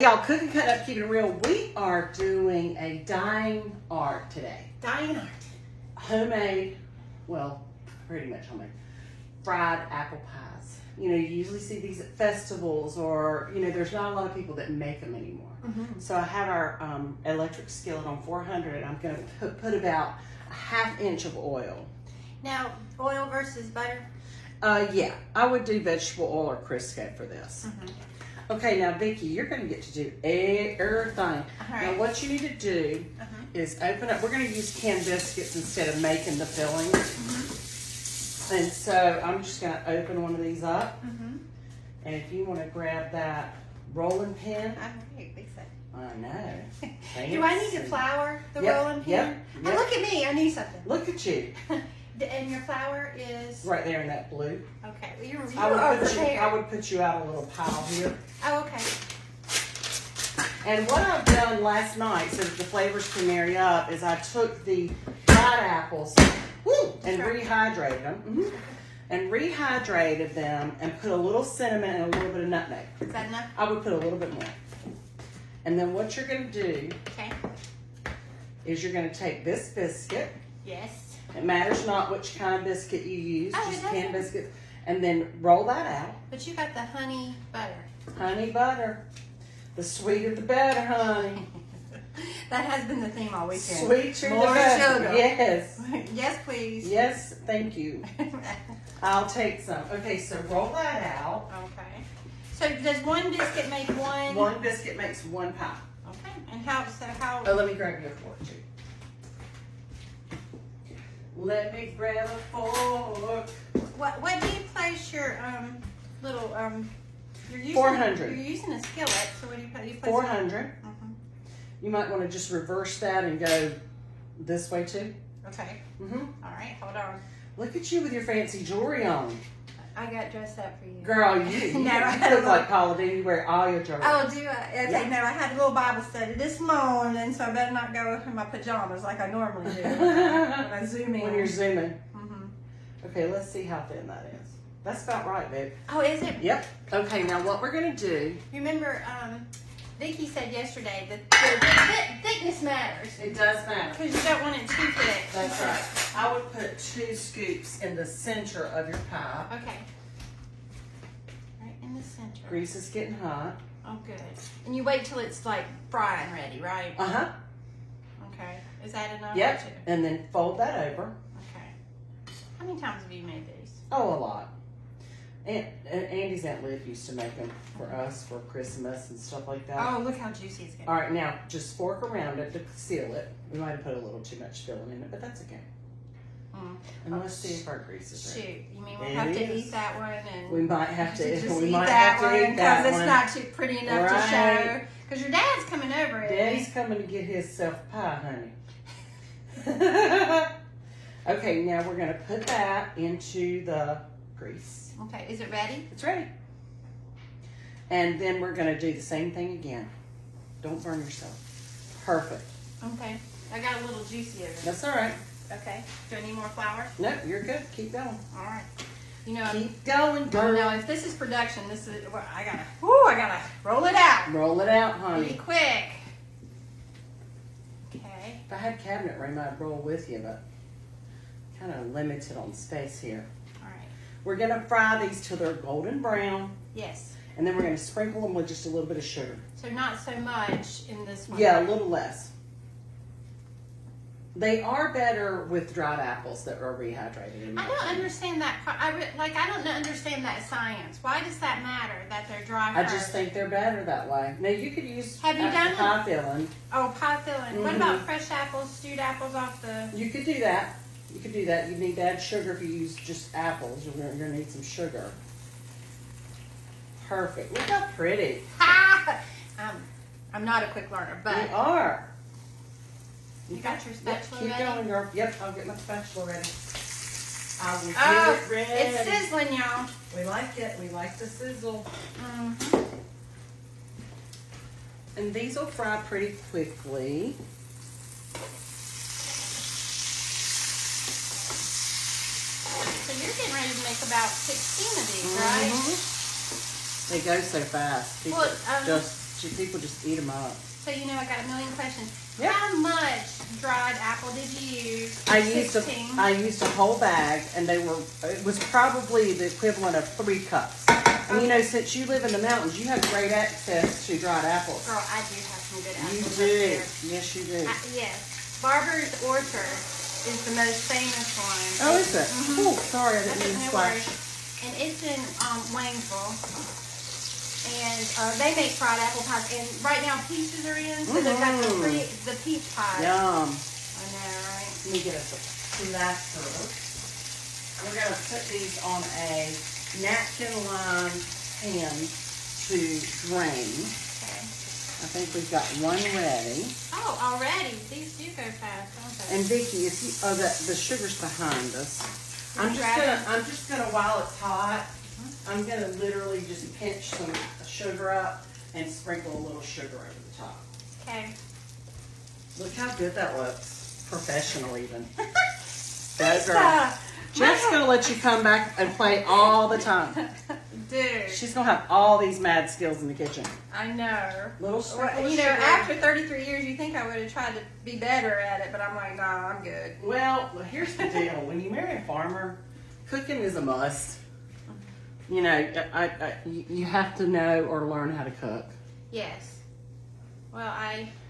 Y'all, Cooking Cut Up, Keeping It Real. We are doing a dying art today. Dying art. Homemade, well, pretty much homemade, fried apple pies. You know, you usually see these at festivals or, you know, there's not a lot of people that make them anymore. So I have our electric skillet on 400. I'm going to put about a ½ inch of oil. Now, oil versus butter? Yeah, I would do vegetable oil or Crisco for this. Okay, now Vicky, you're going to get to do everything. Right. Now what you need to do is open up, we're going to use canned biscuits instead of making the filling. And so I'm just going to open one of these up. And if you want to grab that rolling pin. I'm very excited. I know. Do I need to flour the rolling pin? Yep. Oh, look at me, I need something. Look at you. And your flour is? Right there in that blue. Okay, well, you're I would put you out a little pile here. Oh, okay. And what I've done last night, so that the flavors can marry up, is I took the dried apples and rehydrated them. And rehydrated them and put a little cinnamon and a little bit of nutmeg. Is that enough? I would put a little bit more. And then what you're going to do is you're going to take this biscuit. Yes. It matters not which kind of biscuit you use, Oh, just canned biscuits. And then roll that out. But you got the honey butter. Honey butter. The sweeter the better, honey. That has been the theme all weekend. Sweeter More the better. sugar. Yes. Yes, please. Yes, thank you. I'll take some. Okay, so roll that out. Okay. So does one biscuit make one? One biscuit makes one pie. Okay. And how? Oh, let me grab your fork too. Let me grab a fork. What do you place your little You're using 400. You're using a skillet, so what do you place? 400. You might want to just reverse that and go this way too. Okay. All right, hold on. Look at you with your fancy jewelry on. I got dressed up for you. Girl, you look like Paula Deen. You wear all your jewelry. Oh, do I? Okay, Yeah. no, I had a little Bible study this morning, so I better not go in my pajamas like I normally do when I zoom in. When you're zooming. Okay, let's see how thin that is. That's about right, babe. Oh, is it? Yep. Okay, now what we're going to do. Remember, Vicky said yesterday that the thickness matters. It does matter. Because you don't want it too thick. That's right. I would put 2 scoops in the center of your pie. Okay. Right in the center. Grease is getting hot. Oh, good. And you wait till it's like frying ready, right? Okay. Is that enough? Yep. And then fold that over. Okay. How many times have you made these? Oh, a lot. And Andy's Aunt Liv used to make them for us for Christmas and stuff like that. Oh, look how juicy it's getting. All right, now just fork around it to seal it. We might have put a little too much filling in it, but that's okay. And let's see if our grease is ready. Shoot, you mean we'll have to eat that one and we might have to. just We eat might that have to one eat that because one. it's not too pretty enough to show. Because your dad's coming over. Daddy's coming to get himself a pie, honey. Okay, now we're going to put that into the grease. Okay, is it ready? It's ready. And then we're going to do the same thing again. Don't burn yourself. Perfect. Okay, I got a little juicy over. That's all right. Okay, do I need more flour? No, you're good. Keep going. All right. You know, Keep going, girl. now if this is production, this is well, I gotta roll it out. Roll it out, Be honey. quick. Okay. If I had cabinet room, I'd roll with you, but kind of limited on space here. All right. We're going to fry these till they're golden brown, Yes. and then we're going to sprinkle them with just a little bit of sugar. So not so much in this one. Yeah, a little less. They are better with dried apples that are rehydrated. In my I don't opinion. understand that. I don't understand that science. Why does that matter that they're dry? I just think they're better that way. Now you could use Have you done pie filling. Oh, pie filling. What about fresh apples, stewed apples off the? You could do that. You could do that. You need to add sugar if you use just apples. You're gonna need some sugar. Perfect. Look how pretty. Ha! I'm not a quick learner, but You are. you got your spatula Keep ready? going, girl. Yep, I'll get my spatula ready. I will Oh, get it ready. it's sizzling, y'all. We like it. We like the sizzle. And these will fry pretty quickly. So you're getting ready to make about 16 of these, right? They go so fast. People Well, just People just eat them up. So you know, I got a million questions. Yep. How much dried apple did you use? I used 16. I used a whole bag, and it was probably the equivalent of 3 cups. And you know, since you live in the mountains, you have great access to dried apples. Girl, I do have some good apples. You up do. there. Yes, you do. Yes. Barber's Orchard is the most famous one. Oh, is it? Mm-hmm. Oh, sorry, I didn't mean to No splash. worries. And it's in Waynesville. And they make fried apple pies. And right now peaches are in, so they've got the peach pies. Yum. I know, right? Let me get us a plaster. We're going to put these on a napkin-lined pan to drain. Okay. I think we've got one ready. Oh, already? These do go fast, don't they? And Vicky, if you, the sugar's behind us. I'm just gonna while it's hot, I'm gonna literally just pinch some sugar up and sprinkle a little sugar over the top. Okay. Look how good that looks. Professional even. Go Lisa, girl. Jeff's gonna let you come back and play all the time. Dude. She's gonna have all these mad skills in the kitchen. I know. Little sprinkle of You know, sugar. after 33 years, you think I would have tried to be better at it, but I'm like, nah, I'm good. Well, here's the deal. When you marry a farmer, cooking is a must. You know, you have to know or learn how to cook. Yes. Well,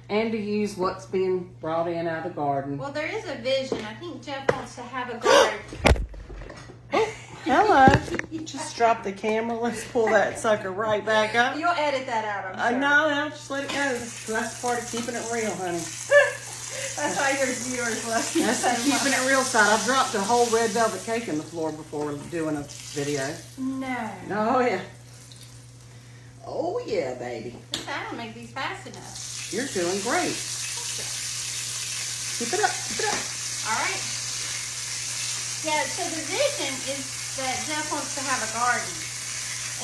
And to use what's being brought in out of the garden. well, there is a vision. I think Jeff wants to have a garden. Oh, hello. Just drop the camera. Let's pull that sucker right back up. You'll edit that out, I'm sure. No, just let it go. That's part of keeping it real, honey. That's why your viewers love you. That's the keeping it real side. I've dropped a whole red velvet cake in the floor before doing a video. No. Oh, yeah. Oh, yeah, baby. I don't make these fast enough. You're doing great. Keep it up. Keep it up. All right. Yeah, so the vision is that Jeff wants to have a garden.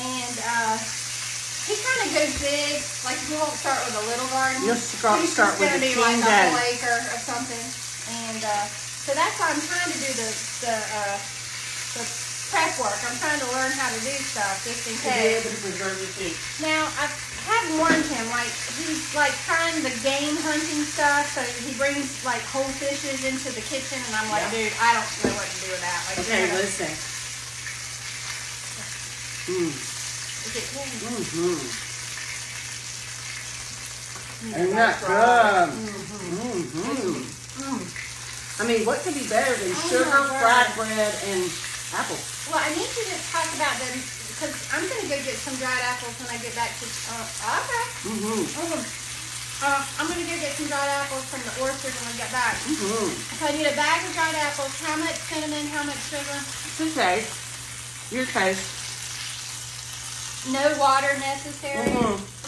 And he kind of goes big. Like, he won't start with a little garden. You'll start He's with going to the be like king a daddy. whole acre of something. And so that's why I'm trying to do the prep work. I'm trying to learn how to do stuff just in To be case. able to preserve your food. Now, I have warned him, like, he's, like, trying the game hunting stuff, so he brings, like, whole fishes into the kitchen, and I'm like, Yeah. dude, I don't know what to do with that. Like, Okay, you know, listen. is it good? Mm-hmm. Isn't that good? I mean, what could be better than sugar, my God. fried bread, and apples? Well, I need you to talk about them, because I'm going to go get some dried apples when I get back to, okay. I'm going to go get some dried apples from the orchard when we get back. So I need a bag of dried apples. How much cinnamon? How much sugar? It's okay. Your taste. No water necessary.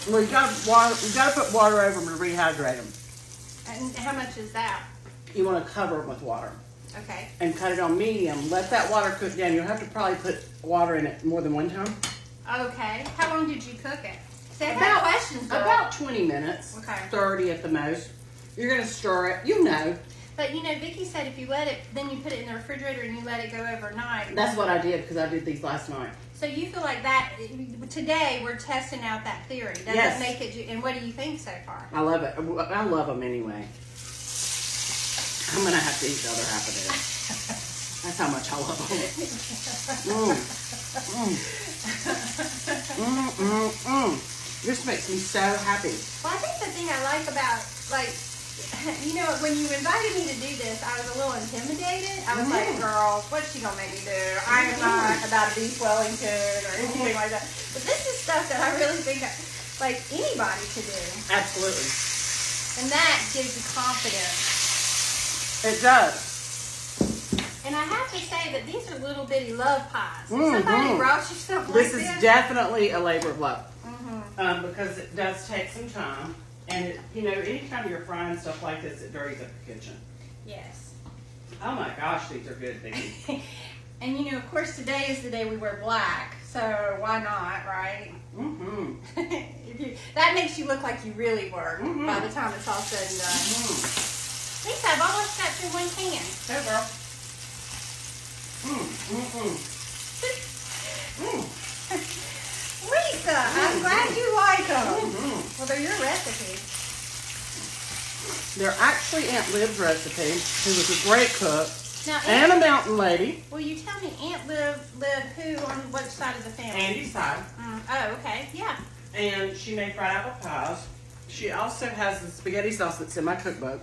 Well, you gotta put water over them to rehydrate them. And how much is that? You want to cover them with water Okay. and cut it on medium. Let that water cook down. You'll have to probably put water in it more than one time. Okay. How long did you cook it? See, I've got questions. Girl. About 20 minutes. Okay. 30 at the most. You're gonna stir it. You know. But you know, Vicky said if you let it, then you put it in the refrigerator and you let it go overnight. That's what I did because I did these last night. So you feel like that, today we're testing out that theory. Does Yes. it make it, and what do you think so far? I love it. I love them anyway. I'm gonna have to eat the other half of this. That's how much I love them. This makes me so happy. Well, I think the thing I like about, like, you know, when you invited me to do this, I was a little intimidated. I was like, girl, what's she gonna make me do? I am not about a beef Wellington or anything like that. But this is stuff that I really think, like, anybody could do. Absolutely. And that gives you confidence. It does. And I have to say that these are little bitty love pies. If somebody brought you something This like is this. definitely a labor of love. Because it does take some time. And, you know, anytime you're frying stuff like this, it dirties up the kitchen. Yes. Oh my gosh, these are good, Vicky. And, you know, of course, today is the day we wear black. So why not, right? That makes you look like you really work by the time it's all said and done. Lisa, I've almost got through one can. Hey, girl. Lisa, I'm glad you like them. Well, they're your recipe. They're actually Aunt Liv's recipe, who was a great cook Now, and a mountain lady. Will you tell me Aunt Liv who on which side of the family? Andy's side. Oh, okay. Yeah. And she made fried apple pies. She also has the spaghetti sauce that's in my cookbook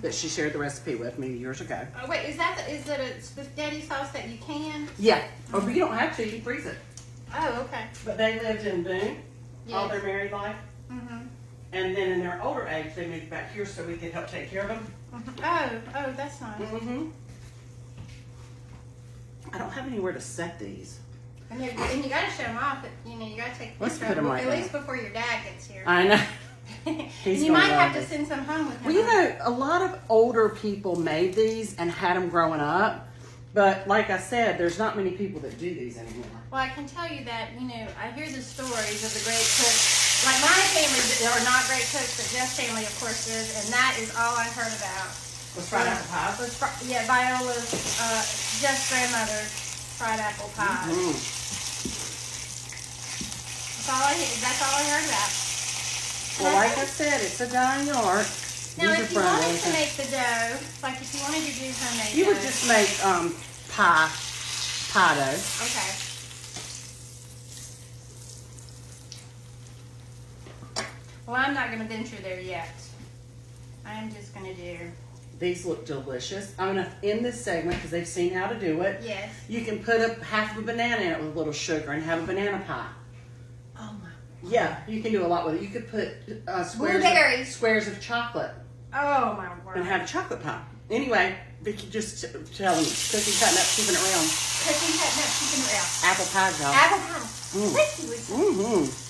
that she shared the recipe with me years ago. Oh, wait, is it a spaghetti sauce that you can? Yeah. Or you don't have to, you can freeze it. Oh, okay. But they lived in Boone all Yes. their married life. And then in their older age, they moved back here so we could help take care of them. Oh, that's nice. I don't have anywhere to set these. And you got to show them off. You got to take a Let's picture put of them, them right at there. least before your dad gets here. I know. And He's you gonna might have love to it. send some home with him. Well, you know, a lot of older people made these and had them growing up. But like I said, there's not many people that do these anymore. Well, I can tell you that, I hear the stories of the great cooks. Like my family are not great cooks, but Jeff's family, of course, is. And that is all I heard about. Was fried apple pies? Yeah, Viola's, Jeff's grandmother's fried apple pies. That's all I heard about. Well, like I said, it's a dying art. Now, These if are you wanted friendly. to make the dough, like if you wanted to do homemade You dough. would just make pie dough. Okay. Well, I'm not going to venture there yet. I'm just going to do... These look delicious. I'm going to end this segment because they've seen how to do it. Yes. You can put half of a banana in it with a little sugar and have a banana pie. Oh, my. Yeah, you can do a lot with it. You could put Blueberries. squares of chocolate Oh, my word. and have chocolate pie. Anyway, Vicky, just tell them, cooking, cutting up, keeping it real. Cooking, cutting up, keeping it real. Apple pie, y'all. Apple pie. Mm. Ricky was Mm-hmm.